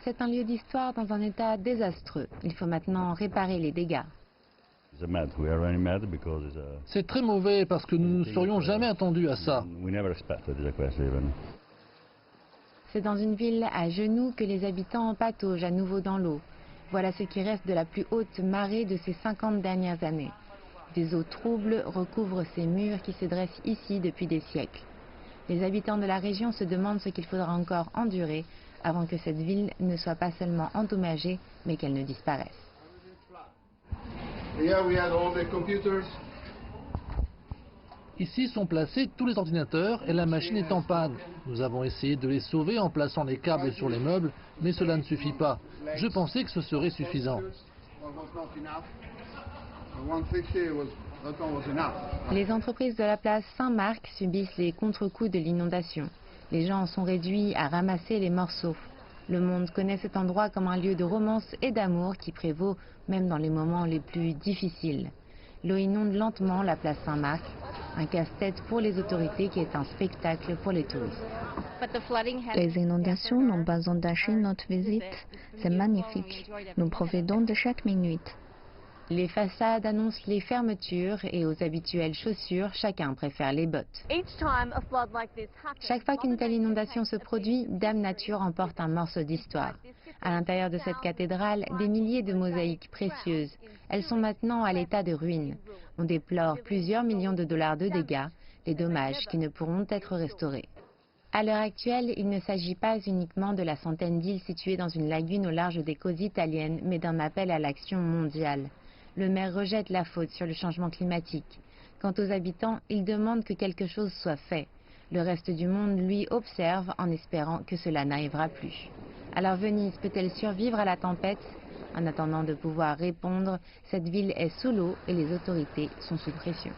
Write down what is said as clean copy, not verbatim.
C'est un lieu d'histoire dans un état désastreux. Il faut maintenant réparer les dégâts. C'est très mauvais parce que nous ne nous serions jamais attendus à ça. C'est dans une ville à genoux que les habitants pataugent à nouveau dans l'eau. Voilà ce qui reste de la plus haute marée de ces 50 dernières années. Des eaux troubles recouvrent ces murs qui se dressent ici depuis des siècles. Les habitants de la région se demandent ce qu'il faudra encore endurer avant que cette ville ne soit pas seulement endommagée, mais qu'elle ne disparaisse. Ici sont placés tous les ordinateurs et la machine est en panne. Nous avons essayé de les sauver en plaçant des câbles sur les meubles, mais cela ne suffit pas. Je pensais que ce serait suffisant. Les entreprises de la place Saint-Marc subissent les contre-coups de l'inondation. Les gens sont réduits à ramasser les morceaux. Le monde connaît cet endroit comme un lieu de romance et d'amour qui prévaut même dans les moments les plus difficiles. L'eau inonde lentement la place Saint-Marc, un casse-tête pour les autorités qui est un spectacle pour les touristes. Les inondations n'ont pas entaché notre visite. C'est magnifique. Nous profitons de chaque minute. Les façades annoncent les fermetures et aux habituelles chaussures, chacun préfère les bottes. Chaque fois qu'une telle inondation se produit, Dame Nature emporte un morceau d'histoire. À l'intérieur de cette cathédrale, des milliers de mosaïques précieuses. Elles sont maintenant à l'état de ruine. On déplore plusieurs millions de dollars de dégâts, des dommages qui ne pourront être restaurés. À l'heure actuelle, il ne s'agit pas uniquement de la centaine d'îles situées dans une lagune au large des côtes italiennes, mais d'un appel à l'action mondiale. Le maire rejette la faute sur le changement climatique. Quant aux habitants, ils demandent que quelque chose soit fait. Le reste du monde, lui, observe en espérant que cela n'arrivera plus. Alors Venise peut-elle survivre à la tempête? En attendant de pouvoir répondre, cette ville est sous l'eau et les autorités sont sous pression.